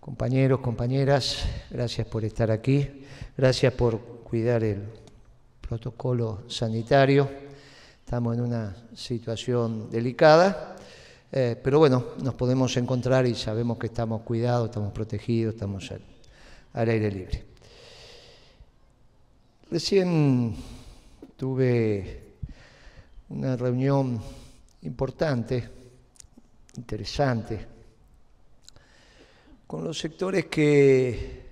Compañeros, compañeras, gracias por estar aquí, gracias por cuidar el protocolo sanitario. Estamos en una situación delicada, pero bueno, nos podemos encontrar y sabemos que estamos cuidados, estamos protegidos, estamos al aire libre. Recién tuve una reunión importante, interesante, con los sectores que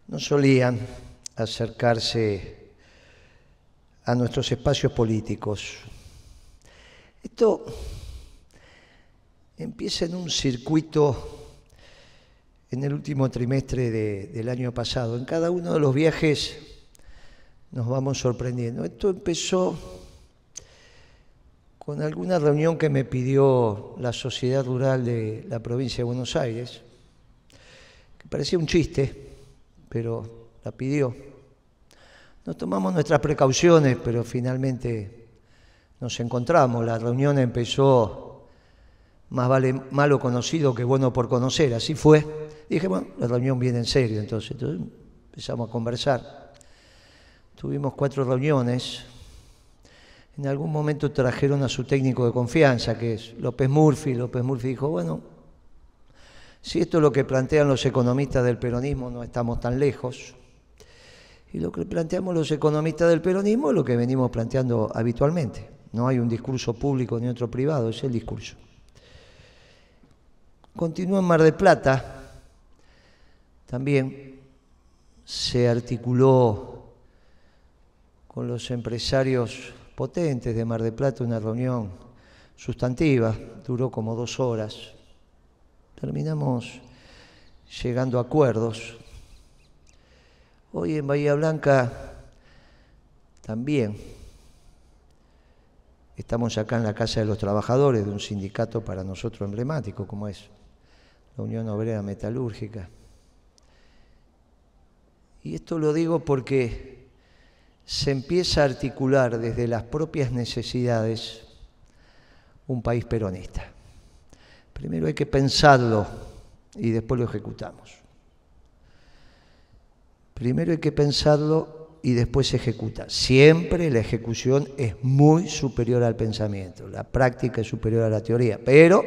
no solían acercarse a nuestros espacios políticos. Esto empieza en un circuito en el último trimestre del año pasado. En cada uno de los viajes nos vamos sorprendiendo. Esto empezó con alguna reunión que me pidió la Sociedad Rural de la provincia de Buenos Aires, que parecía un chiste, pero la pidió. Nos tomamos nuestras precauciones, pero finalmente nos encontramos. La reunión empezó, más vale malo conocido que bueno por conocer, así fue. Dije, bueno, la reunión viene en serio, entonces empezamos a conversar. Tuvimos 4 reuniones. En algún momento trajeron a su técnico de confianza, que es López Murphy. López Murphy dijo, bueno, si esto es lo que plantean los economistas del peronismo, no estamos tan lejos. Y lo que planteamos los economistas del peronismo es lo que venimos planteando habitualmente. No hay un discurso público ni otro privado, es el discurso. Continúa en Mar del Plata. También se articuló con los empresarios potentes de Mar del Plata una reunión sustantiva, duró como 2 horas. Terminamos llegando a acuerdos. Hoy en Bahía Blanca también estamos acá en la Casa de los Trabajadores de un sindicato para nosotros emblemático como es la Unión Obrera Metalúrgica. Y esto lo digo porque se empieza a articular desde las propias necesidades un país peronista. Primero hay que pensarlo y después lo ejecutamos. Primero hay que pensarlo y después se ejecuta. Siempre la ejecución es muy superior al pensamiento, la práctica es superior a la teoría, pero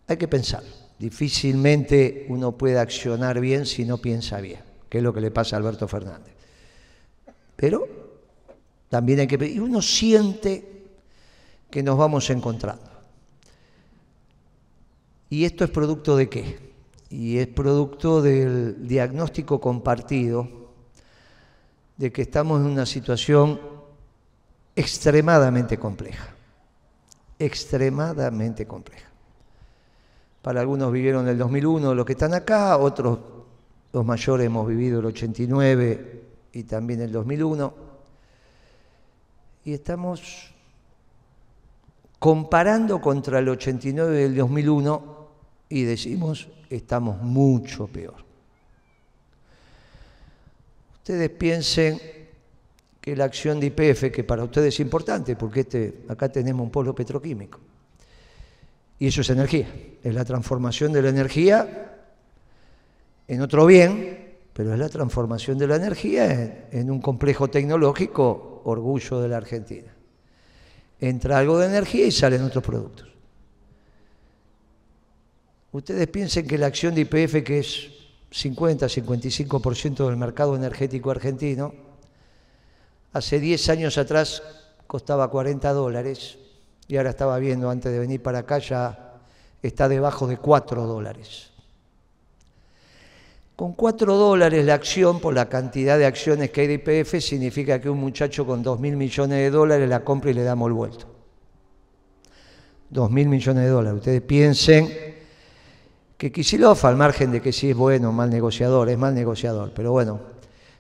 hay que pensarlo. Difícilmente uno puede accionar bien si no piensa bien, que es lo que le pasa a Alberto Fernández. Pero también hay que... Y uno siente que nos vamos encontrando. ¿Y esto es producto de qué? Y es producto del diagnóstico compartido de que estamos en una situación extremadamente compleja. Extremadamente compleja. Para algunos vivieron el 2001 los que están acá, otros, los mayores, hemos vivido el 89 y también el 2001. Y estamos comparando contra el 89 y el 2001 y decimos, estamos mucho peor. Ustedes piensen que la acción de YPF, que para ustedes es importante, porque acá tenemos un polo petroquímico, y eso es energía, es la transformación de la energía en otro bien, pero es la transformación de la energía en un complejo tecnológico, orgullo de la Argentina. Entra algo de energía y salen otros productos. Ustedes piensen que la acción de YPF, que es 50-55% del mercado energético argentino, hace 10 años atrás costaba $40 y ahora estaba viendo antes de venir para acá ya está debajo de $4. Con $4 la acción, por la cantidad de acciones que hay de YPF, significa que un muchacho con $2.000 millones la compra y le damos el vuelto. $2.000 millones. Ustedes piensen que Kicillof, al margen de que sí es bueno o mal negociador, es mal negociador, pero bueno,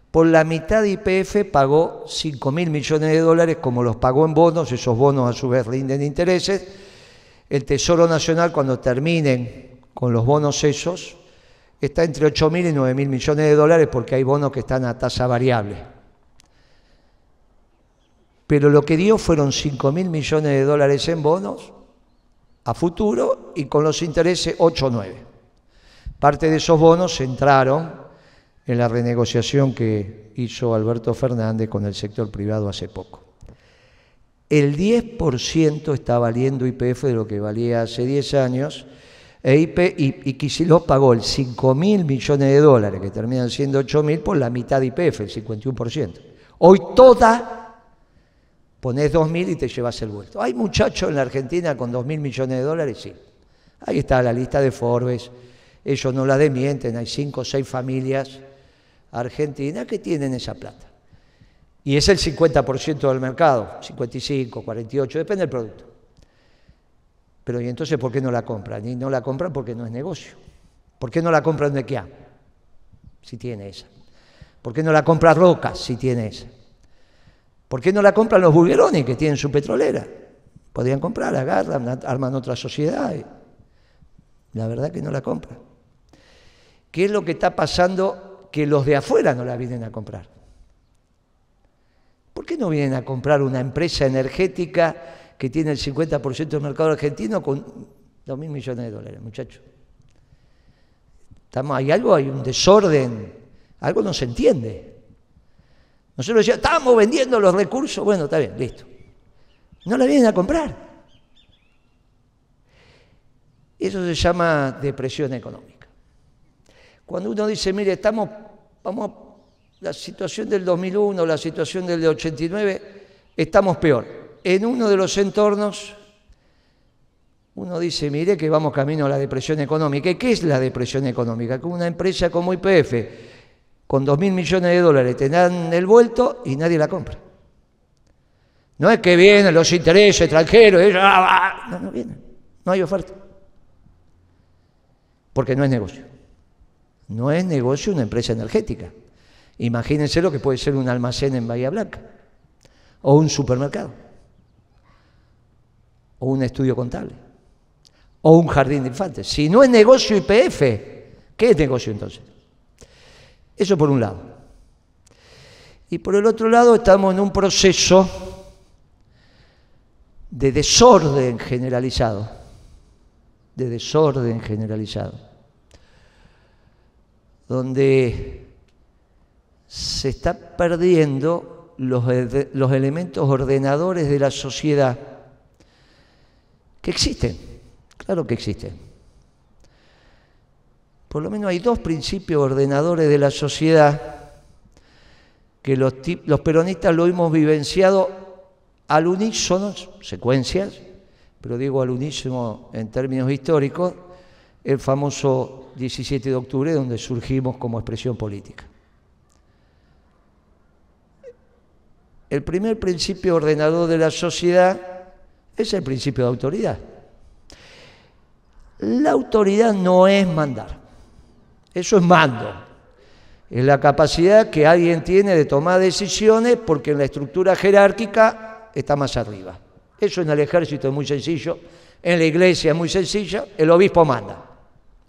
por la mitad de YPF pagó $5.000 millones como los pagó en bonos, esos bonos a su vez rinden intereses. El Tesoro Nacional, cuando terminen con los bonos esos, está entre 8.000 y 9.000 millones de dólares porque hay bonos que están a tasa variable. Pero lo que dio fueron 5.000 millones de dólares en bonos a futuro y con los intereses 8 o 9. Parte de esos bonos entraron en la renegociación que hizo Alberto Fernández con el sector privado hace poco. El 10% está valiendo YPF de lo que valía hace 10 años, y Kicillof pagó el 5.000 millones de dólares, que terminan siendo 8.000, por la mitad de YPF, el 51%. Hoy toda ponés 2.000 y te llevas el vuelto. ¿Hay muchachos en la Argentina con 2.000 millones de dólares? Sí. Ahí está la lista de Forbes. Ellos no la desmienten. Hay 5 o 6 familias argentinas que tienen esa plata. Y es el 50% del mercado, 55, 48, depende del producto. Pero ¿y entonces por qué no la compran? Y no la compran porque no es negocio. ¿Por qué no la compran de Kia? Si tiene esa. ¿Por qué no la compra Roca? Si tiene esa. ¿Por qué no la compran los Bulgeroni, que tienen su petrolera? Podrían comprar, agarran, arman otra sociedad. La verdad que no la compran. ¿Qué es lo que está pasando? Que los de afuera no la vienen a comprar. ¿Por qué no vienen a comprar una empresa energética que tiene el 50% del mercado argentino con 2.000 millones de dólares, muchachos? Hay un desorden, algo no se entiende. Nosotros decíamos, estamos vendiendo los recursos, bueno, está bien, listo. No la vienen a comprar. Eso se llama depresión económica. Cuando uno dice, mire, la situación del 2001, la situación del 89, estamos peor. En uno de los entornos, uno dice, mire que vamos camino a la depresión económica. ¿Y qué es la depresión económica? Que una empresa como YPF, con 2.000 millones de dólares, te dan el vuelto y nadie la compra. No es que vienen los intereses extranjeros, no vienen, no hay oferta. Porque no es negocio. No es negocio una empresa energética. Imagínense lo que puede ser un almacén en Bahía Blanca, o un supermercado, o un estudio contable, o un jardín de infantes. Si no es negocio YPF, ¿qué es negocio entonces? Eso por un lado. Y por el otro lado estamos en un proceso de desorden generalizado, donde se está perdiendo los elementos ordenadores de la sociedad que existen, claro que existen. Por lo menos hay 2 principios ordenadores de la sociedad que los peronistas lo hemos vivenciado al unísono, secuencias, pero digo al unísono en términos históricos, el famoso 17 de octubre, donde surgimos como expresión política. El primer principio ordenador de la sociedad es el principio de autoridad. La autoridad no es mandar, eso es mando. Es la capacidad que alguien tiene de tomar decisiones porque en la estructura jerárquica está más arriba. Eso en el ejército es muy sencillo, en la iglesia es muy sencillo, el obispo manda,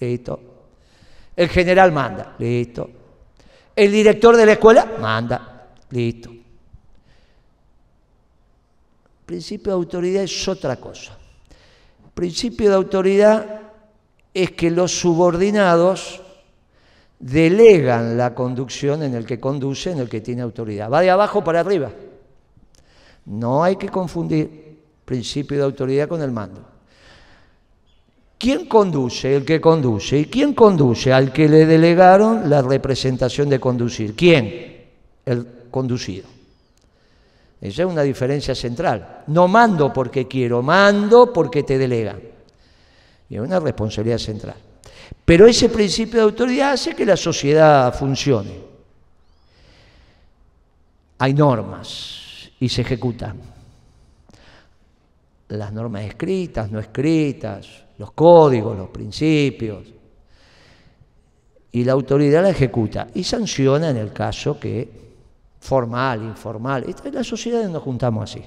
listo. El general manda, listo. El director de la escuela manda, listo. Principio de autoridad es otra cosa. Principio de autoridad es que los subordinados delegan la conducción en el que conduce, en el que tiene autoridad. Va de abajo para arriba. No hay que confundir principio de autoridad con el mando. ¿Quién conduce? El que conduce. ¿Y quién conduce? Al que le delegaron la representación de conducir. ¿Quién? El conducido. Esa es una diferencia central. No mando porque quiero, mando porque te delegan. Y es una responsabilidad central. Pero ese principio de autoridad hace que la sociedad funcione. Hay normas y se ejecutan. Las normas escritas, no escritas, los códigos, los principios. Y la autoridad la ejecuta y sanciona en el caso que formal, informal. Esta es la sociedad donde nos juntamos así.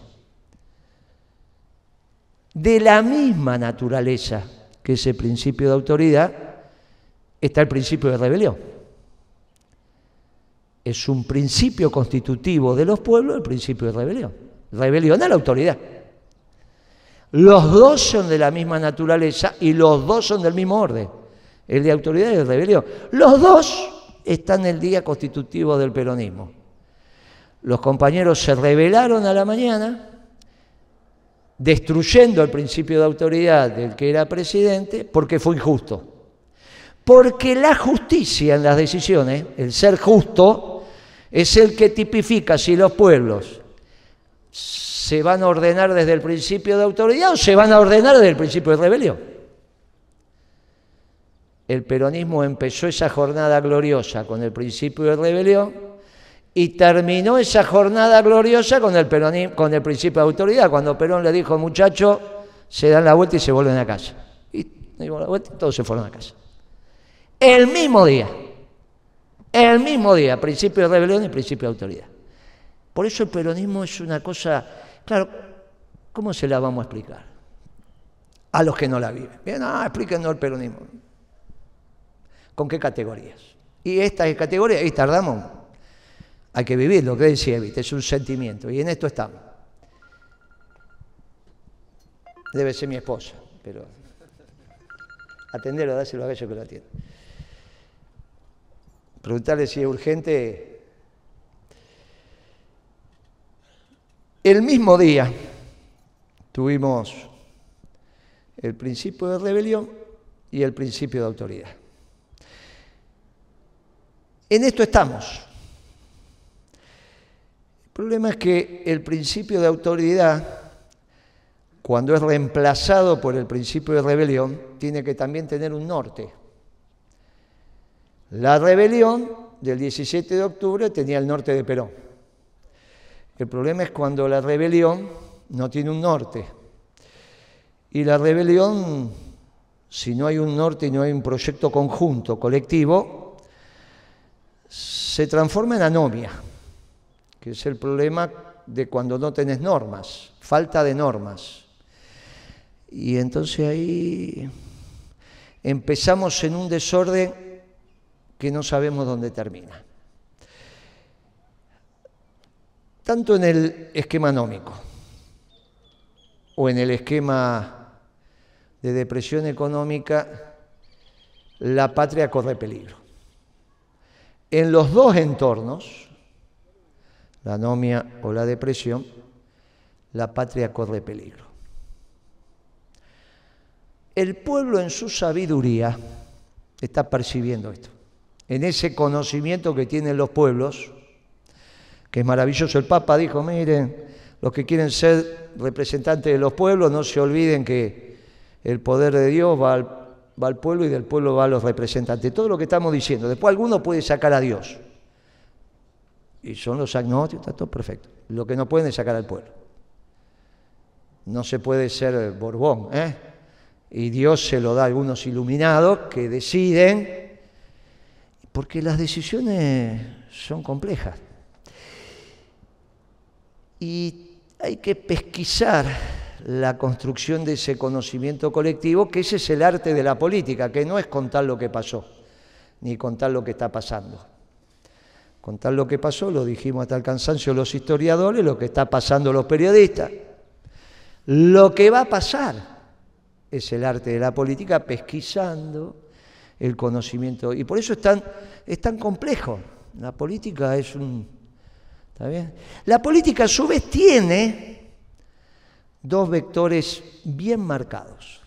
De la misma naturaleza que ese principio de autoridad está el principio de rebelión. Es un principio constitutivo de los pueblos el principio de rebelión. Rebelión a la autoridad. Los dos son de la misma naturaleza y los dos son del mismo orden. el de autoridad y el de rebelión. Los dos están en el día constitutivo del peronismo. Los compañeros se rebelaron a la mañana, destruyendo el principio de autoridad del que era presidente, porque fue injusto. Porque la justicia en las decisiones, el ser justo, es el que tipifica si los pueblos se van a ordenar desde el principio de autoridad o se van a ordenar desde el principio de rebelión. El peronismo empezó esa jornada gloriosa con el principio de rebelión y terminó esa jornada gloriosa con el principio de autoridad, cuando Perón le dijo, muchachos, se dan la vuelta y se vuelven a casa. Y dimos la vuelta y todos se fueron a casa. El mismo día, principio de rebelión y principio de autoridad. Por eso el peronismo es una cosa, claro, ¿cómo se la vamos a explicar? A los que no la viven. Bien, explíquenos el peronismo. ¿Con qué categorías? Y estas categorías, y tardamos, hay que vivir lo que decía Evita, es un sentimiento, y en esto estamos. Debe ser mi esposa, pero atenderlo, dáselo a aquello que lo atiende. Preguntarle si es urgente. El mismo día tuvimos el principio de rebelión y el principio de autoridad. En esto estamos. El problema es que el principio de autoridad, cuando es reemplazado por el principio de rebelión, tiene que también tener un norte. La rebelión del 17 de octubre tenía el norte de Perón. El problema es cuando la rebelión no tiene un norte. Y la rebelión, si no hay un norte y no hay un proyecto conjunto, colectivo, se transforma en anomia, que es el problema de cuando no tenés normas, falta de normas. Y entonces ahí empezamos en un desorden que no sabemos dónde termina. Tanto en el esquema anómico o en el esquema de depresión económica, la patria corre peligro. En los dos entornos, la anomia o la depresión, la patria corre peligro. El pueblo en su sabiduría está percibiendo esto. En ese conocimiento que tienen los pueblos, que es maravilloso. El Papa dijo, miren, los que quieren ser representantes de los pueblos, no se olviden que el poder de Dios va al pueblo y del pueblo va a los representantes. Todo lo que estamos diciendo. Después alguno puede sacar a Dios. Y son los agnósticos, está todo perfecto. Lo que no pueden es sacar al pueblo. No se puede ser Borbón, y Dios se lo da a algunos iluminados que deciden, porque las decisiones son complejas. Y hay que pesquisar la construcción de ese conocimiento colectivo, que ese es el arte de la política, que no es contar lo que pasó, ni contar lo que está pasando. Contar lo que pasó, lo dijimos hasta el cansancio los historiadores, lo que está pasando los periodistas. Lo que va a pasar es el arte de la política, pesquisando el conocimiento. Y por eso es tan complejo. La política es ¿está bien? La política a su vez tiene dos vectores bien marcados.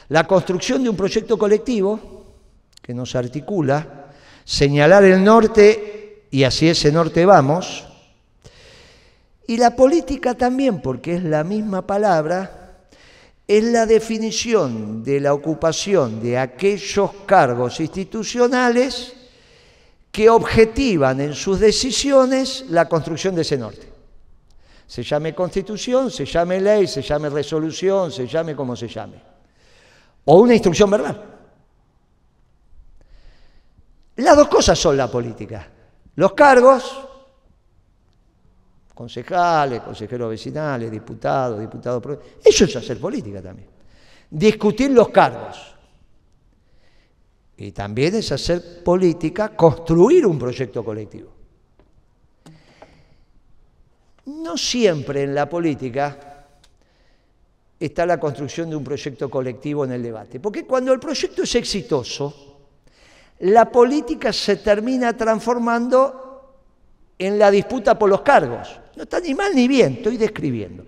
La construcción de un proyecto colectivo que nos articula, señalar el norte y hacia ese norte vamos. Y la política también, porque es la misma palabra, es la definición de la ocupación de aquellos cargos institucionales que objetivan en sus decisiones la construcción de ese norte. Se llame constitución, se llame ley, se llame resolución, se llame como se llame. O una instrucción verbal. Las dos cosas son la política. Los cargos, concejales, consejeros vecinales, diputados, eso es hacer política también. Discutir los cargos. Y también es hacer política, construir un proyecto colectivo. No siempre en la política está la construcción de un proyecto colectivo en el debate. Porque cuando el proyecto es exitoso, la política se termina transformando en la disputa por los cargos. No está ni mal ni bien, estoy describiendo.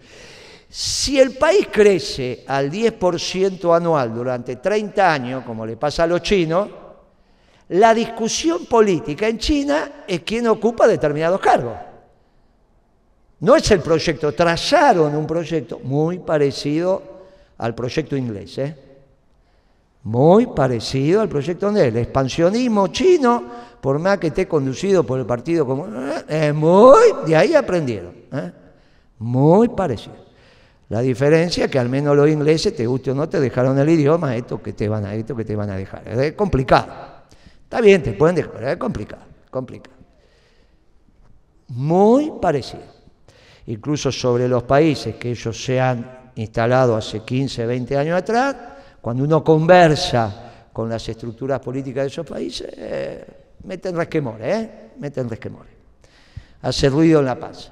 Si el país crece al 10% anual durante 30 años, como le pasa a los chinos, la discusión política en China es quién ocupa determinados cargos. No es el proyecto, trazaron un proyecto muy parecido al proyecto inglés, muy parecido al proyecto inglés. El expansionismo chino, por más que esté conducido por el Partido Comunista, de ahí aprendieron, muy parecido. La diferencia es que al menos los ingleses, te guste o no, te dejaron el idioma, esto que te van a dejar. Es complicado. Está bien, te pueden dejar, pero es complicado. Muy parecido. Incluso sobre los países que ellos se han instalado hace 15, 20 años atrás, cuando uno conversa con las estructuras políticas de esos países, meten resquemores, hace ruido en la panza.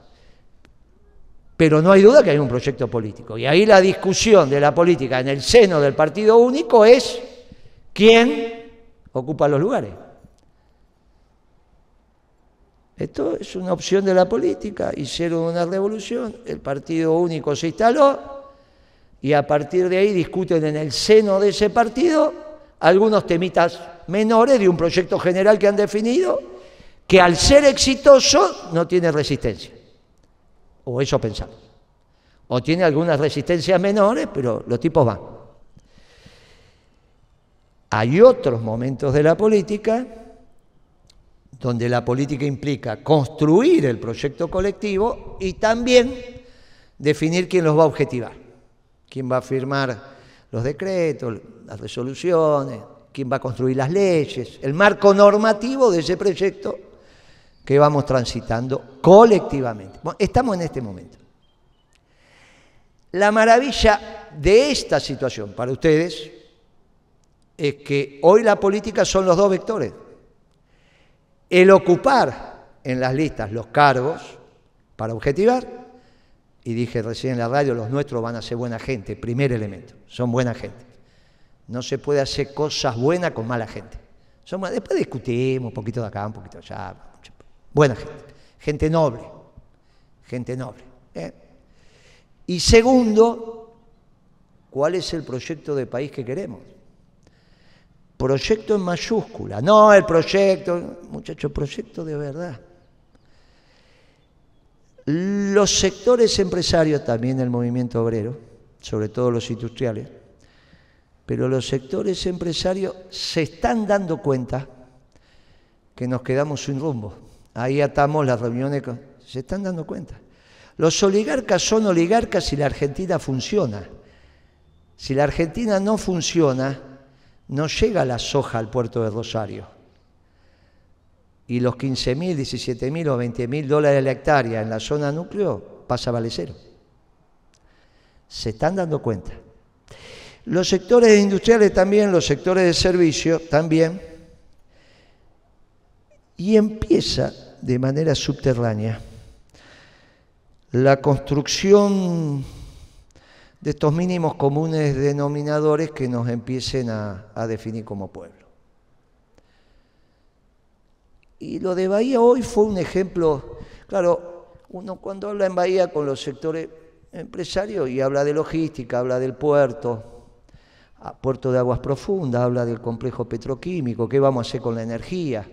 Pero no hay duda que hay un proyecto político. Y ahí la discusión de la política en el seno del partido único es quién ocupa los lugares. Esto es una opción de la política, hicieron una revolución, el partido único se instaló y a partir de ahí discuten en el seno de ese partido algunos temitas menores de un proyecto general que han definido, que al ser exitoso no tiene resistencia, o eso pensamos, o tiene algunas resistencias menores, pero los tipos van. Hay otros momentos de la política donde la política implica construir el proyecto colectivo y también definir quién los va a objetivar, quién va a firmar los decretos, las resoluciones, quién va a construir las leyes, el marco normativo de ese proyecto que vamos transitando colectivamente. Bueno, estamos en este momento. La maravilla de esta situación para ustedes es que hoy la política son los dos vectores. El ocupar en las listas los cargos para objetivar, y dije recién en la radio, los nuestros van a ser buena gente, primer elemento, son buena gente. No se puede hacer cosas buenas con mala gente. Después discutimos un poquito de acá, un poquito de allá. Buena gente, gente noble. Y segundo, ¿cuál es el proyecto de país que queremos? Proyecto en mayúscula, no el proyecto, muchachos, proyecto de verdad. Los sectores empresarios, también el movimiento obrero, sobre todo los industriales, pero los sectores empresarios se están dando cuenta que nos quedamos sin rumbo. Ahí atamos las reuniones, se están dando cuenta. Los oligarcas son oligarcas si la Argentina funciona. Si la Argentina no funciona, no llega la soja al puerto de Rosario. Y los 15.000, 17.000 o 20.000 dólares la hectárea en la zona núcleo pasa a valer cero. Se están dando cuenta. Los sectores industriales también, los sectores de servicio también. Y empieza de manera subterránea la construcción de estos mínimos comunes denominadores que nos empiecen a definir como pueblo. Y lo de Bahía hoy fue un ejemplo. Claro, uno cuando habla en Bahía con los sectores empresarios y habla de logística, habla del puerto de aguas profundas, habla del complejo petroquímico, qué vamos a hacer con la energía,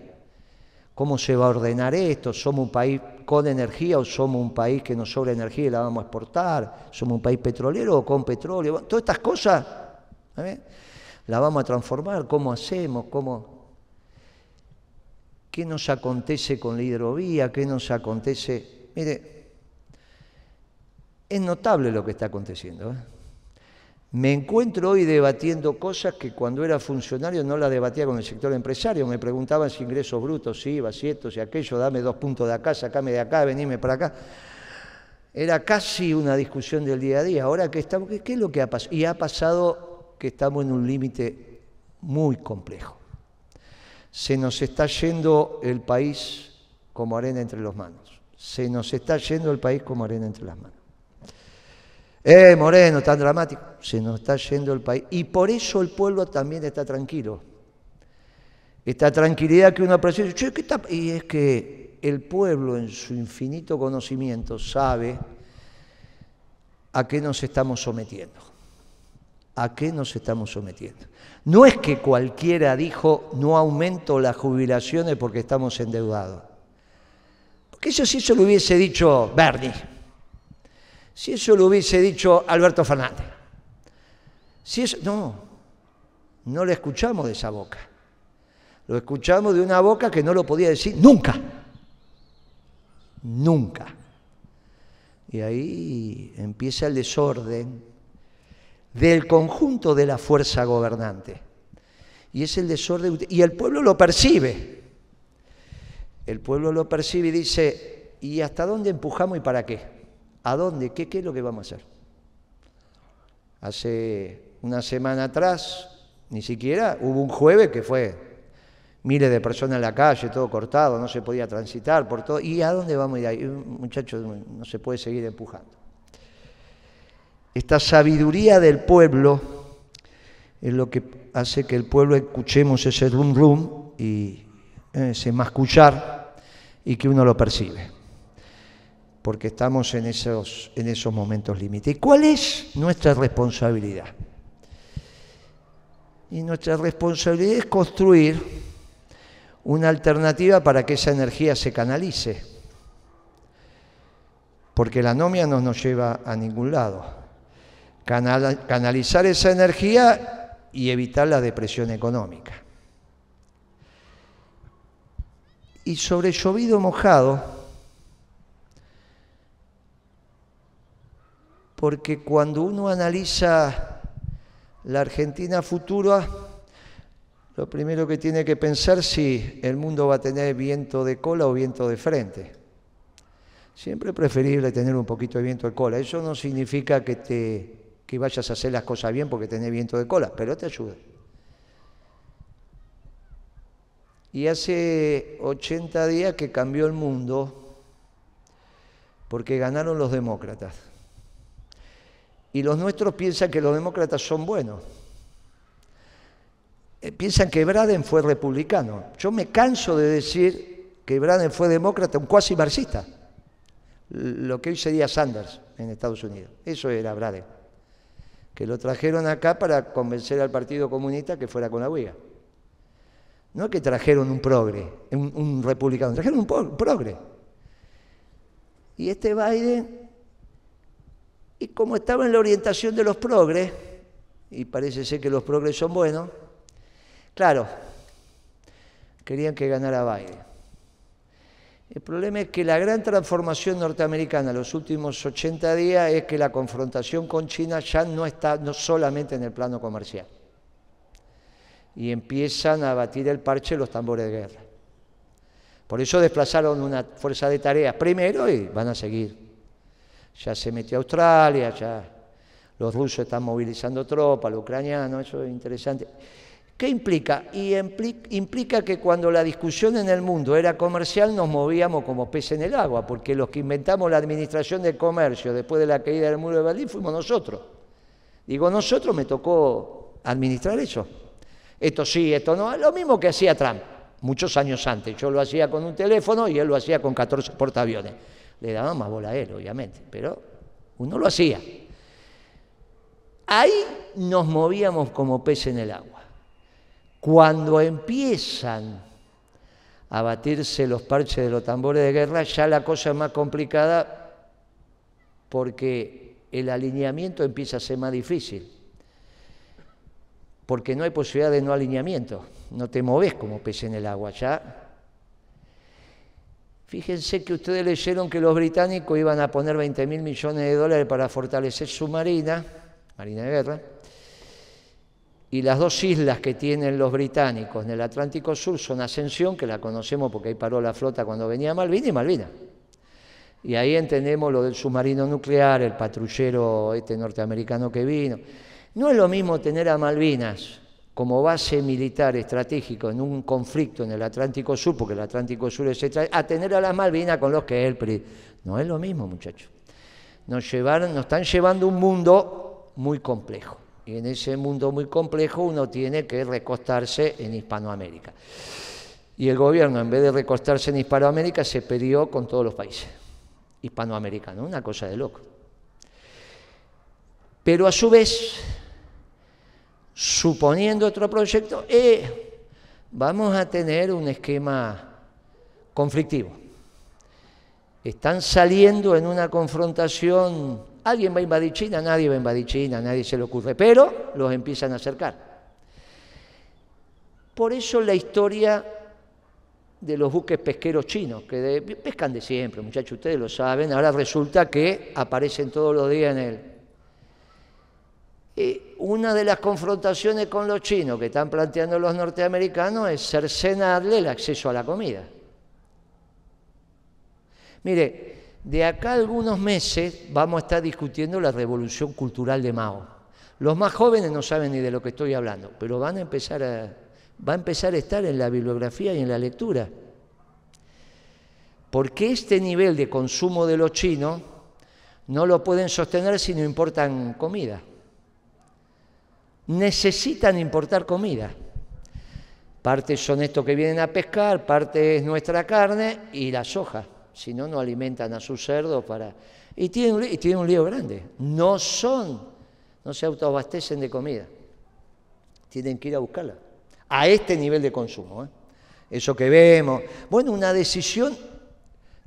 cómo se va a ordenar esto, somos un país con energía o somos un país que nos sobra energía y la vamos a exportar, somos un país petrolero o con petróleo, todas estas cosas, las vamos a transformar, cómo hacemos, qué nos acontece con la hidrovía, qué nos acontece. Mire, es notable lo que está aconteciendo. Me encuentro hoy debatiendo cosas que cuando era funcionario no las debatía con el sector empresario. Me preguntaban si ingresos brutos, si IVA, si esto, si aquello, dame 2 puntos de acá, sacame de acá, venime para acá. Era casi una discusión del día a día. Ahora que estamos, ¿qué es lo que ha pasado? Y ha pasado que estamos en un límite muy complejo. Se nos está yendo el país como arena entre las manos. Se nos está yendo el país como arena entre las manos. Moreno, tan dramático. Se nos está yendo el país. Y por eso el pueblo también está tranquilo. Esta tranquilidad que uno aprecia, che, ¿qué está? Y es que el pueblo en su infinito conocimiento sabe a qué nos estamos sometiendo. ¿A qué nos estamos sometiendo? No es que cualquiera dijo no aumento las jubilaciones porque estamos endeudados. Porque eso si eso lo hubiese dicho Bernie, si eso lo hubiese dicho Alberto Fernández, si eso, no lo escuchamos de esa boca. Lo escuchamos de una boca que no lo podía decir nunca. Nunca. Y ahí empieza el desorden del conjunto de la fuerza gobernante. Y es el desorden, y el pueblo lo percibe. El pueblo lo percibe y dice, ¿y hasta dónde empujamos y para qué? ¿A dónde? ¿Qué es lo que vamos a hacer? Hace una semana atrás, ni siquiera, hubo un jueves que fue miles de personas en la calle, todo cortado, no se podía transitar por todo. ¿Y a dónde vamos a ir ahí? Muchachos, no se puede seguir empujando. Esta sabiduría del pueblo es lo que hace que el pueblo escuchemos ese rum rum y ese mascullar y que uno lo percibe. Porque estamos en esos momentos límites. ¿Y cuál es nuestra responsabilidad? Y nuestra responsabilidad es construir una alternativa para que esa energía se canalice. Porque la anomia no nos lleva a ningún lado. Canalizar esa energía y evitar la depresión económica. Y sobre llovido mojado, porque cuando uno analiza la Argentina futura, lo primero que tiene que pensar es si el mundo va a tener viento de cola o viento de frente. Siempre es preferible tener un poquito de viento de cola. Eso no significa que vayas a hacer las cosas bien porque tenés viento de cola, pero te ayuda. Y hace 80 días que cambió el mundo porque ganaron los demócratas. Y los nuestros piensan que los demócratas son buenos. Piensan que Braden fue republicano. Yo me canso de decir que Braden fue demócrata, un cuasi marxista. Lo que hoy sería Sanders en Estados Unidos. Eso era Braden. Que lo trajeron acá para convencer al Partido Comunista que fuera con la UIA. No es que trajeron un progre, un republicano, trajeron un progre. Y este Biden, y como estaba en la orientación de los progres, y parece ser que los progres son buenos, claro, querían que ganara Biden. El problema es que la gran transformación norteamericana en los últimos 80 días es que la confrontación con China ya no está solamente en el plano comercial. Y empiezan a batir el parche los tambores de guerra. Por eso desplazaron una fuerza de tareas primero y van a seguir. Ya se metió Australia, ya los rusos están movilizando tropas, los ucranianos, eso es interesante. ¿Qué implica? Implica que cuando la discusión en el mundo era comercial nos movíamos como peces en el agua, porque los que inventamos la administración del comercio después de la caída del muro de Berlín fuimos nosotros. Digo, nosotros me tocó administrar eso. Esto sí, esto no, lo mismo que hacía Trump muchos años antes. Yo lo hacía con un teléfono y él lo hacía con 14 portaaviones. Le daba más bola a él, obviamente, pero uno lo hacía. Ahí nos movíamos como peces en el agua. Cuando empiezan a batirse los parches de los tambores de guerra, ya la cosa es más complicada porque el alineamiento empieza a ser más difícil. Porque no hay posibilidad de no alineamiento. No te moves como pez en el agua ya. Fíjense que ustedes leyeron que los británicos iban a poner 20.000 millones de dólares para fortalecer su marina de guerra. Y las dos islas que tienen los británicos en el Atlántico Sur son Ascensión, que la conocemos porque ahí paró la flota cuando venía Malvinas, y Malvinas. Y ahí entendemos lo del submarino nuclear, el patrullero norteamericano que vino. No es lo mismo tener a Malvinas como base militar estratégico en un conflicto en el Atlántico Sur, porque el Atlántico Sur es a tener a las Malvinas con los que él... No es lo mismo, muchachos. nos están llevando a un mundo muy complejo. Y en ese mundo muy complejo uno tiene que recostarse en Hispanoamérica. Y el gobierno, en vez de recostarse en Hispanoamérica, se peleó con todos los países hispanoamericanos, una cosa de loco. Pero a su vez, suponiendo otro proyecto, vamos a tener un esquema conflictivo. Están saliendo en una confrontación, alguien va a invadir China, nadie va a invadir China, nadie se le ocurre, pero los empiezan a acercar. Por eso la historia de los buques pesqueros chinos, que pescan de siempre, muchachos, ustedes lo saben, ahora resulta que aparecen todos los días en el... una de las confrontaciones con los chinos que están planteando los norteamericanos es cercenarle el acceso a la comida. Mire, de acá a algunos meses vamos a estar discutiendo la revolución cultural de Mao. Los más jóvenes no saben ni de lo que estoy hablando, pero va a empezar a estar en la bibliografía y en la lectura. Porque este nivel de consumo de los chinos no lo pueden sostener si no importan comida. Necesitan importar comida. Parte son estos que vienen a pescar, parte es nuestra carne y la soja. Si no, no alimentan a sus cerdos para... Y tienen un lío grande. No se autoabastecen de comida. Tienen que ir a buscarla. A este nivel de consumo. Eso que vemos. Bueno, una decisión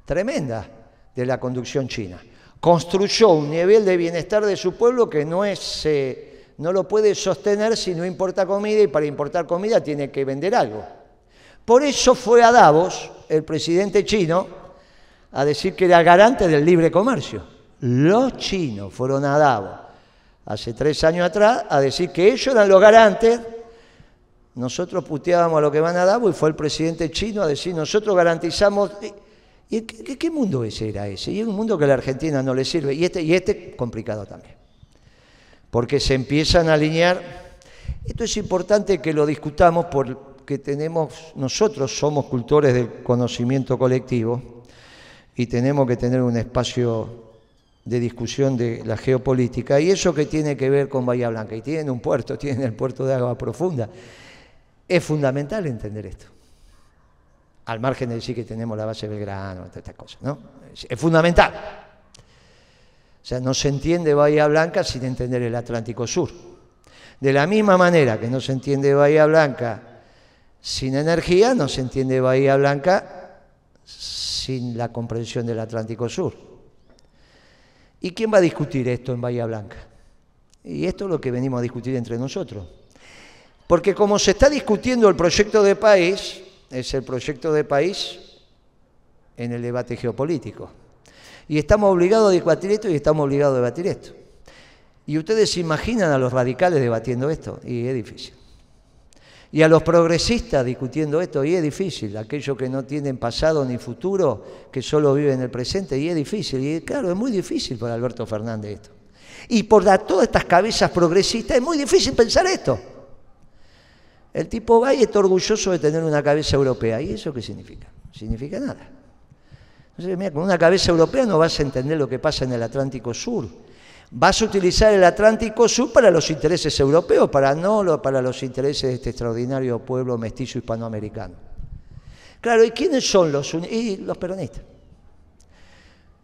tremenda de la conducción china. Construyó un nivel de bienestar de su pueblo que no lo puede sostener si no importa comida, y para importar comida tiene que vender algo. Por eso fue a Davos el presidente chino a decir que era garante del libre comercio. Los chinos fueron a Davos hace 3 años atrás a decir que ellos eran los garantes. Nosotros puteábamos a los que van a Davos y fue el presidente chino a decir nosotros garantizamos... ¿Y qué mundo era ese? Y es un mundo que a la Argentina no le sirve. Y este complicado también. Porque se empiezan a alinear. Esto es importante que lo discutamos porque nosotros somos cultores del conocimiento colectivo y tenemos que tener un espacio de discusión de la geopolítica. Y eso que tiene que ver con Bahía Blanca. Y tienen un puerto, tienen el puerto de Agua Profunda. Es fundamental entender esto. Al margen de decir que tenemos la base Belgrano, todas estas cosas, ¿no? Es fundamental. O sea, no se entiende Bahía Blanca sin entender el Atlántico Sur. De la misma manera que no se entiende Bahía Blanca sin energía, no se entiende Bahía Blanca sin la comprensión del Atlántico Sur. ¿Y quién va a discutir esto en Bahía Blanca? Y esto es lo que venimos a discutir entre nosotros. Porque como se está discutiendo el proyecto de país, es el proyecto de país en el debate geopolítico. Y estamos obligados a debatir esto y estamos obligados a debatir esto. Y ustedes se imaginan a los radicales debatiendo esto, y es difícil. Y a los progresistas discutiendo esto, y es difícil. Aquellos que no tienen pasado ni futuro, que solo viven el presente, y es difícil. Y claro, es muy difícil para Alberto Fernández esto. Y por todas estas cabezas progresistas es muy difícil pensar esto. El tipo va y está orgulloso de tener una cabeza europea. ¿Y eso qué significa? No significa nada. Entonces, mira, con una cabeza europea no vas a entender lo que pasa en el Atlántico Sur. Vas a utilizar el Atlántico Sur para los intereses europeos, para los intereses de este extraordinario pueblo mestizo hispanoamericano. Claro, ¿y quiénes son los únicos? Y los peronistas.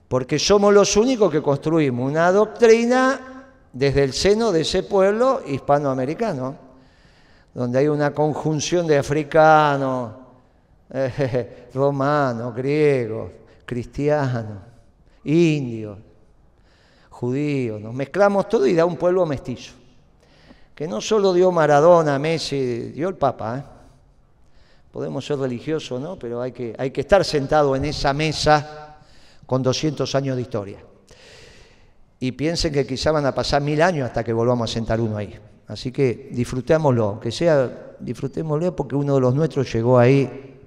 Porque somos los únicos que construimos una doctrina desde el seno de ese pueblo hispanoamericano, donde hay una conjunción de africanos, romanos, griegos, cristianos, indios, judíos. Nos mezclamos todo y da un pueblo mestizo. Que no solo dio Maradona, Messi, dio el Papa. Podemos ser religiosos, ¿no? Pero hay que estar sentado en esa mesa con 200 años de historia. Y piensen que quizá van a pasar 1000 años hasta que volvamos a sentar uno ahí. Así que disfrutémoslo, aunque sea, disfrutémoslo porque uno de los nuestros llegó ahí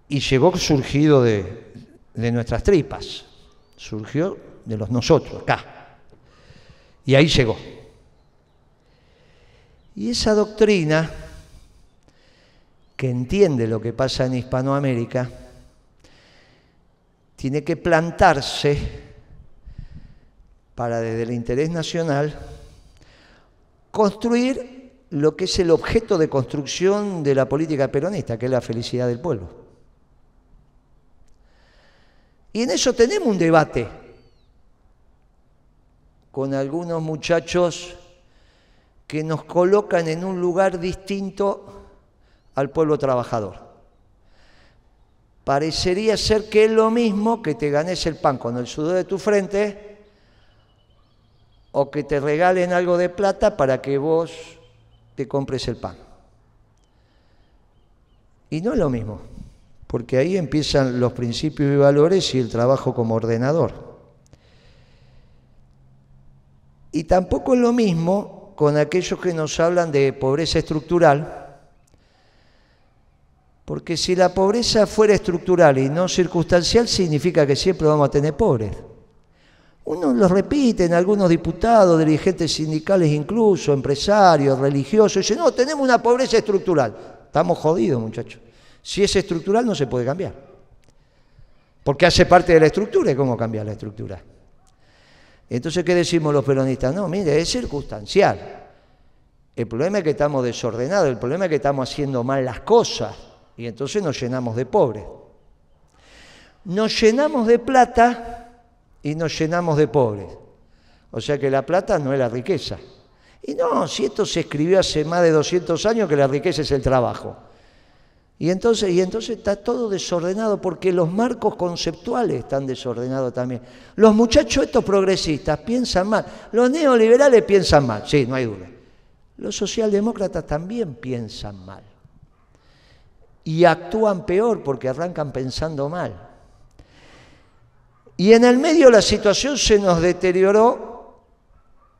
y llegó surgido de nuestras tripas, surgió de los nosotros, acá, y ahí llegó. Y esa doctrina que entiende lo que pasa en Hispanoamérica tiene que plantarse para desde el interés nacional construir lo que es el objeto de construcción de la política peronista, que es la felicidad del pueblo. Y en eso tenemos un debate con algunos muchachos que nos colocan en un lugar distinto al pueblo trabajador. Parecería ser que es lo mismo que te ganes el pan con el sudor de tu frente o que te regalen algo de plata para que vos te compres el pan. Y no es lo mismo, porque ahí empiezan los principios y valores y el trabajo como ordenador. Y tampoco es lo mismo con aquellos que nos hablan de pobreza estructural, porque si la pobreza fuera estructural y no circunstancial, significa que siempre vamos a tener pobres. Uno lo repite en algunos diputados, dirigentes sindicales incluso, empresarios, religiosos, dicen, no, tenemos una pobreza estructural. Estamos jodidos, muchachos. Si es estructural no se puede cambiar, porque hace parte de la estructura. ¿Y cómo cambiar la estructura? Entonces, ¿qué decimos los peronistas? No, mire, es circunstancial. El problema es que estamos desordenados, el problema es que estamos haciendo mal las cosas y entonces nos llenamos de pobres. Nos llenamos de plata y nos llenamos de pobres. O sea que la plata no es la riqueza. Y no, si esto se escribió hace más de 200 años que la riqueza es el trabajo. Y entonces está todo desordenado porque los marcos conceptuales están desordenados también. Los muchachos estos progresistas piensan mal, los neoliberales piensan mal, sí, no hay duda. Los socialdemócratas también piensan mal. Y actúan peor porque arrancan pensando mal. Y en el medio la situación se nos deterioró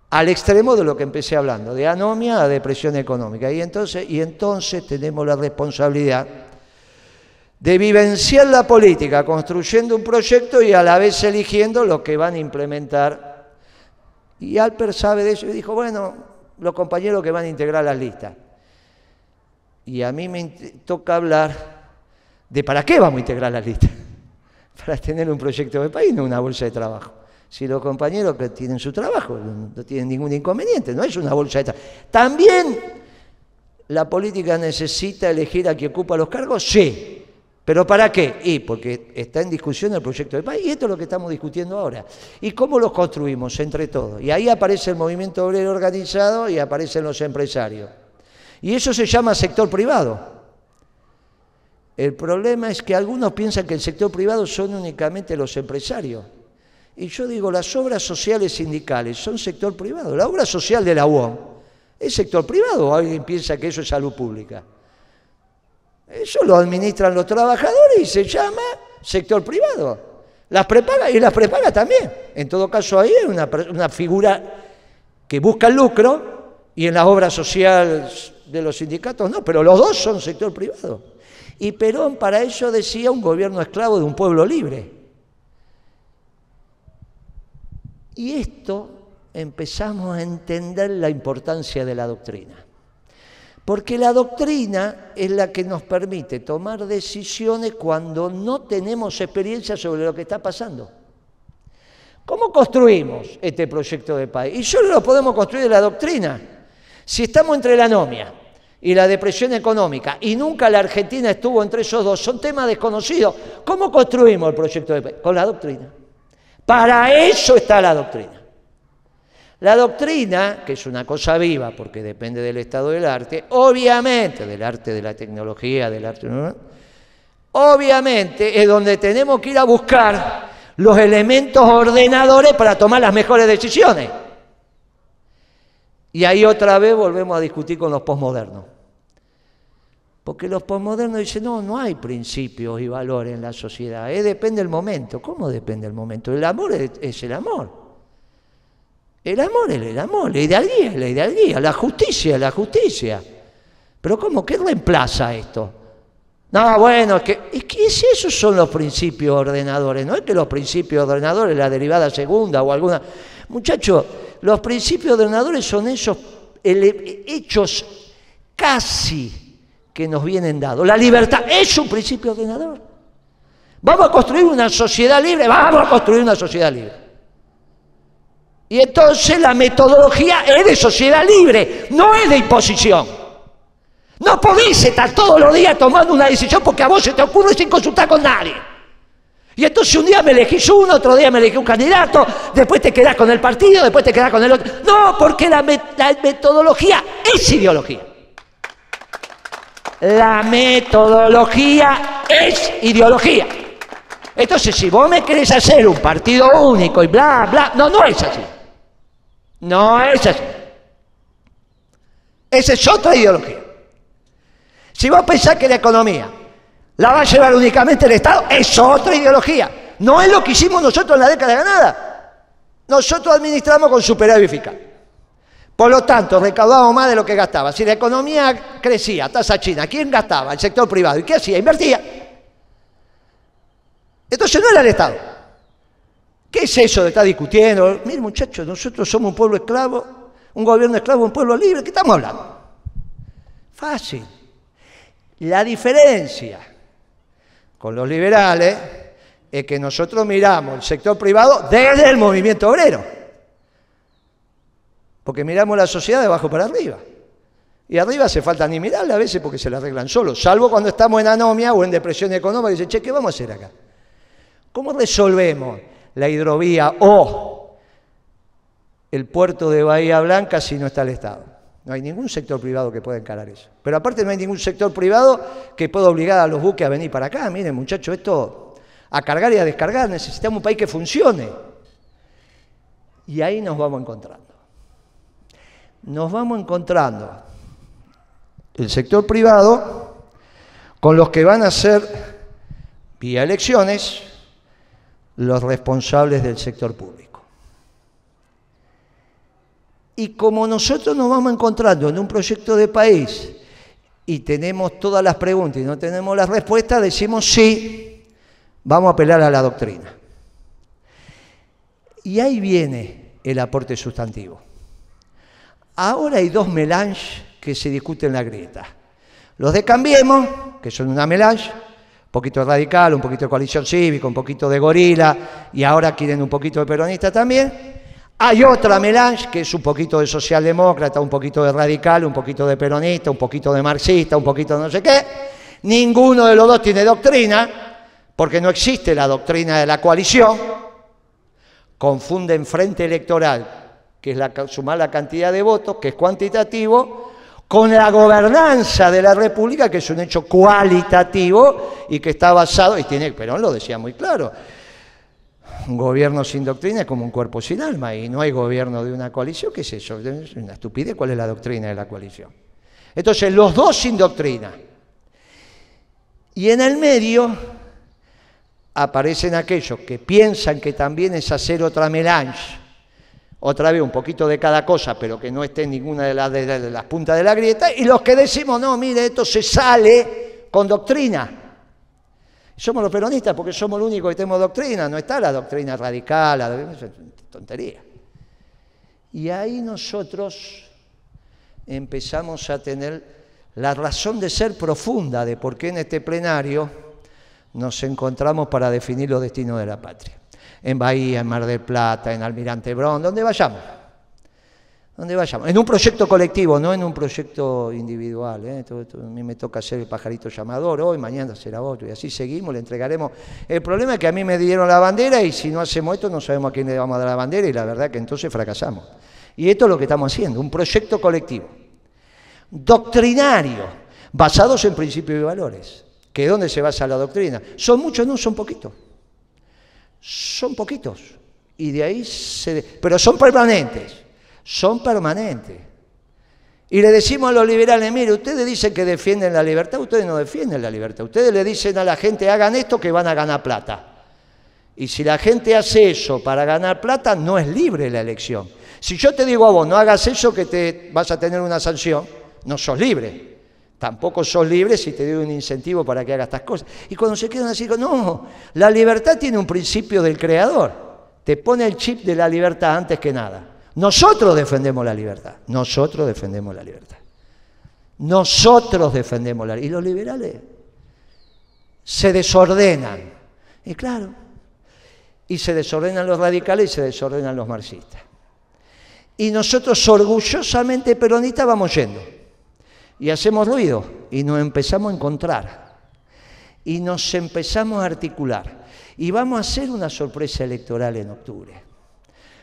al extremo de lo que empecé hablando, de anomia a depresión económica. Y entonces tenemos la responsabilidad de vivenciar la política, construyendo un proyecto y a la vez eligiendo lo que van a implementar. Y Alper sabe de eso y dijo, bueno, los compañeros que van a integrar las listas. Y a mí me toca hablar de para qué vamos a integrar las listas. Para tener un proyecto de país, no una bolsa de trabajo. Si los compañeros que tienen su trabajo no tienen ningún inconveniente, no es una bolsa de trabajo. ¿También la política necesita elegir a quien ocupa los cargos? Sí. ¿Pero para qué? Y porque está en discusión el proyecto de país, y esto es lo que estamos discutiendo ahora. ¿Y cómo los construimos? Entre todos. Y ahí aparece el movimiento obrero organizado y aparecen los empresarios. Y eso se llama sector privado. El problema es que algunos piensan que el sector privado son únicamente los empresarios. Y yo digo, las obras sociales sindicales son sector privado. La obra social de la UOM es sector privado, o alguien piensa que eso es salud pública. Eso lo administran los trabajadores y se llama sector privado. Las prepaga y las prepaga también. En todo caso, ahí es una figura que busca el lucro, y en las obras sociales de los sindicatos no, pero los dos son sector privado. Y Perón para eso decía un gobierno esclavo de un pueblo libre. Y esto empezamos a entender la importancia de la doctrina. Porque la doctrina es la que nos permite tomar decisiones cuando no tenemos experiencia sobre lo que está pasando. ¿Cómo construimos este proyecto de país? Y solo lo podemos construir en la doctrina. Si estamos entre la anomia y la depresión económica, y nunca la Argentina estuvo entre esos dos, son temas desconocidos, ¿cómo construimos el proyecto de país? Con la doctrina. Para eso está la doctrina. La doctrina, que es una cosa viva, porque depende del estado del arte, obviamente, del arte de la tecnología, del arte, obviamente es donde tenemos que ir a buscar los elementos ordenadores para tomar las mejores decisiones. Y ahí otra vez volvemos a discutir con los posmodernos. Porque los posmodernos dicen, no hay principios y valores en la sociedad, depende del momento. ¿Cómo depende del momento? El amor es el amor. El amor es el amor, la hidalguía es la hidalguía, la justicia es la justicia. Pero ¿cómo? ¿Qué reemplaza esto? No, bueno, es que esos son los principios ordenadores, no es que los principios ordenadores, la derivada segunda o alguna... Muchachos, los principios ordenadores son esos hechos casi que nos vienen dados. La libertad es un principio ordenador. ¿Vamos a construir una sociedad libre? Vamos a construir una sociedad libre. Y entonces la metodología es de sociedad libre, no es de imposición. No podés estar todos los días tomando una decisión porque a vos se te ocurre sin consultar con nadie. Y entonces un día me elegís uno, otro día me elegís un candidato, después te quedás con el partido, después te quedás con el otro. No, porque la metodología es ideología. La metodología es ideología. Entonces, si vos me querés hacer un partido único y bla, bla, no es así. No es así. Esa es otra ideología. Si vos pensás que la economía la va a llevar únicamente el Estado, es otra ideología. No es lo que hicimos nosotros en la década ganada. Nosotros administramos con superávit fiscal. Por lo tanto, recaudamos más de lo que gastaba. Si la economía crecía, tasa china, ¿quién gastaba? El sector privado. ¿Y qué hacía? Invertía. Entonces no era el Estado. ¿Qué es eso de estar discutiendo? Mire, muchachos, nosotros somos un pueblo esclavo, un gobierno esclavo, un pueblo libre. ¿Qué estamos hablando? Fácil. La diferencia con los liberales es que nosotros miramos el sector privado desde el movimiento obrero. Porque miramos la sociedad de abajo para arriba. Y arriba hace falta ni mirarla a veces porque se la arreglan solos. Salvo cuando estamos en anomia o en depresión económica y dicen, che, ¿qué vamos a hacer acá? ¿Cómo resolvemos la hidrovía o el puerto de Bahía Blanca si no está el Estado? No hay ningún sector privado que pueda encarar eso. Pero aparte no hay ningún sector privado que pueda obligar a los buques a venir para acá. Miren, muchachos, esto a cargar y a descargar. Necesitamos un país que funcione. Y ahí nos vamos encontrando. Nos vamos encontrando el sector privado con los que van a ser, vía elecciones, los responsables del sector público. Y como nosotros nos vamos encontrando en un proyecto de país y tenemos todas las preguntas y no tenemos las respuestas, decimos sí, vamos a apelar a la doctrina. Y ahí viene el aporte sustantivo. Ahora hay dos melanges que se discuten en la grieta. Los de Cambiemos, que son una melange, un poquito de radical, un poquito de coalición cívica, un poquito de gorila, y ahora quieren un poquito de peronista también. Hay otra melange que es un poquito de socialdemócrata, un poquito de radical, un poquito de peronista, un poquito de marxista, un poquito de no sé qué. Ninguno de los dos tiene doctrina, porque no existe la doctrina de la coalición. Confunden frente electoral, que es sumar la cantidad de votos, que es cuantitativo, con la gobernanza de la República, que es un hecho cualitativo y que está basado, y Perón lo decía muy claro, un gobierno sin doctrina es como un cuerpo sin alma, y no hay gobierno de una coalición. ¿Qué es eso? Es una estupidez. ¿Cuál es la doctrina de la coalición? Entonces, los dos sin doctrina. Y en el medio aparecen aquellos que piensan que también es hacer otra melange, otra vez un poquito de cada cosa, pero que no esté en ninguna de las puntas de la grieta, y los que decimos, no, mire, esto se sale con doctrina. Somos los peronistas porque somos los únicos que tenemos doctrina, no está la doctrina radical, es tontería. Y ahí nosotros empezamos a tener la razón de ser profunda de por qué en este plenario nos encontramos para definir los destinos de la patria. En Bahía, en Mar del Plata, en Almirante Brown, donde vayamos. Donde vayamos. En un proyecto colectivo, no en un proyecto individual. A mí me toca ser el pajarito llamador hoy, mañana será otro, y así seguimos, le entregaremos. El problema es que a mí me dieron la bandera y si no hacemos esto no sabemos a quién le vamos a dar la bandera y la verdad que entonces fracasamos. Y esto es lo que estamos haciendo, un proyecto colectivo, doctrinario, basados en principios y valores. ¿Que dónde se basa la doctrina? ¿Son muchos? No, son poquitos. Son poquitos. Y de ahí pero son permanentes. Son permanentes. Y le decimos a los liberales, mire, ustedes dicen que defienden la libertad, ustedes no defienden la libertad. Ustedes le dicen a la gente, hagan esto que van a ganar plata. Y si la gente hace eso para ganar plata, no es libre la elección. Si yo te digo a vos, no hagas eso que te vas a tener una sanción, no sos libre. Tampoco sos libre si te doy un incentivo para que hagas estas cosas. Y cuando se quedan así, no, la libertad tiene un principio del creador. Te pone el chip de la libertad antes que nada. Nosotros defendemos la libertad. Nosotros defendemos la libertad. Nosotros defendemos la libertad. Y los liberales se desordenan. Y claro, y se desordenan los radicales y se desordenan los marxistas. Y nosotros orgullosamente peronistas vamos yendo. Y hacemos ruido y nos empezamos a encontrar. Y nos empezamos a articular. Y vamos a hacer una sorpresa electoral en octubre.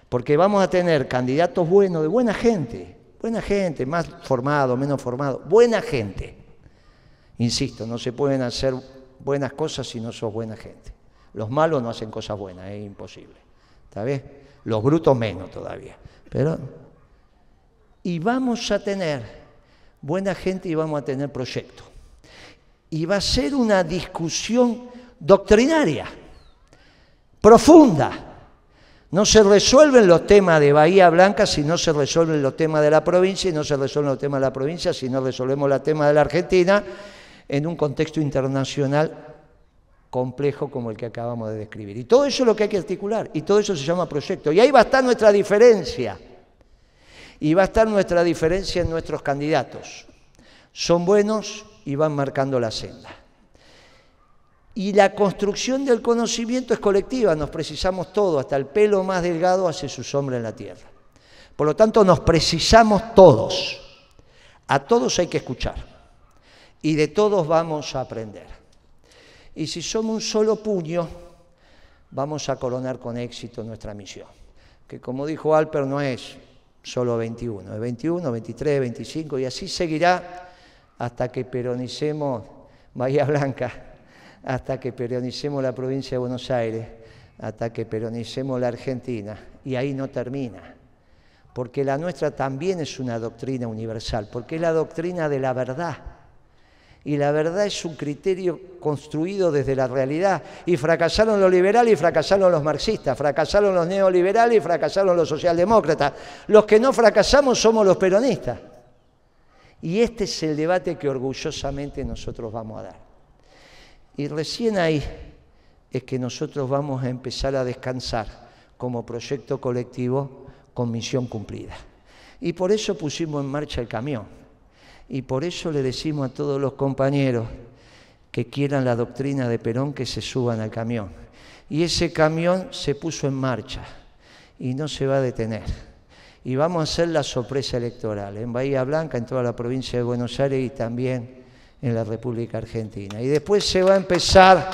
Porque vamos a tener candidatos buenos, de buena gente, más formado, menos formado, buena gente. Insisto, no se pueden hacer buenas cosas si no sos buena gente. Los malos no hacen cosas buenas, es imposible. ¿Está bien? Los brutos menos todavía. Y vamos a tener buena gente y vamos a tener proyectos. Y va a ser una discusión doctrinaria, profunda. No se resuelven los temas de Bahía Blanca si no se resuelven los temas de la provincia, y no se resuelven los temas de la provincia si no resolvemos los temas de la Argentina en un contexto internacional complejo como el que acabamos de describir. Y todo eso es lo que hay que articular, y todo eso se llama proyecto. Y ahí va a estar nuestra diferencia. Y va a estar nuestra diferencia en nuestros candidatos. Son buenos y van marcando la senda. Y la construcción del conocimiento es colectiva, nos precisamos todos, hasta el pelo más delgado hace su sombra en la tierra. Por lo tanto, nos precisamos todos. A todos hay que escuchar. Y de todos vamos a aprender. Y si somos un solo puño, vamos a coronar con éxito nuestra misión. Que como dijo Alper, no es solo 21, es 21, 23, 25, y así seguirá hasta que peronicemos Bahía Blanca, hasta que peronicemos la provincia de Buenos Aires, hasta que peronicemos la Argentina, y ahí no termina, porque la nuestra también es una doctrina universal, porque es la doctrina de la verdad, y la verdad es un criterio construido desde la realidad, y fracasaron los liberales y fracasaron los marxistas, fracasaron los neoliberales y fracasaron los socialdemócratas, los que no fracasamos somos los peronistas, y este es el debate que orgullosamente nosotros vamos a dar. Y recién ahí es que nosotros vamos a empezar a descansar como proyecto colectivo con misión cumplida. Y por eso pusimos en marcha el camión. Y por eso le decimos a todos los compañeros que quieran la doctrina de Perón que se suban al camión. Y ese camión se puso en marcha y no se va a detener. Y vamos a hacer la sorpresa electoral en Bahía Blanca, en toda la provincia de Buenos Aires y también en la República Argentina. Y después se va a empezar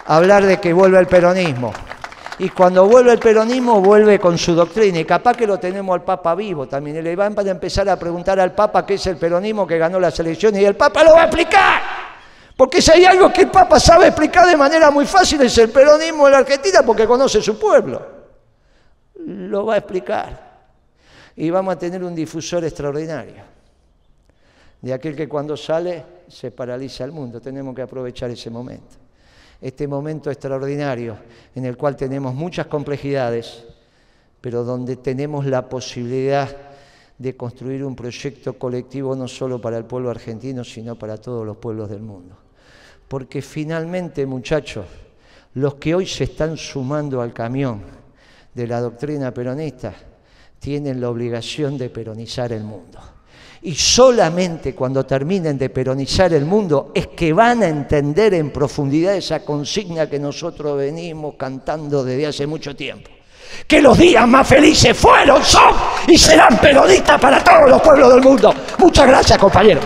a hablar de que vuelve el peronismo. Y cuando vuelve el peronismo, vuelve con su doctrina. Y capaz que lo tenemos al Papa vivo también. Y le van a empezar a preguntar al Papa qué es el peronismo que ganó las elecciones. Y el Papa lo va a explicar. Porque si hay algo que el Papa sabe explicar de manera muy fácil es el peronismo de la Argentina, porque conoce su pueblo. Lo va a explicar. Y vamos a tener un difusor extraordinario. De aquel que cuando sale se paraliza el mundo. Tenemos que aprovechar ese momento. Este momento extraordinario en el cual tenemos muchas complejidades, pero donde tenemos la posibilidad de construir un proyecto colectivo no solo para el pueblo argentino, sino para todos los pueblos del mundo. Porque finalmente, muchachos, los que hoy se están sumando al camión de la doctrina peronista tienen la obligación de peronizar el mundo. Y solamente cuando terminen de peronizar el mundo es que van a entender en profundidad esa consigna que nosotros venimos cantando desde hace mucho tiempo. Que los días más felices fueron, son y serán peronistas para todos los pueblos del mundo. Muchas gracias, compañeros.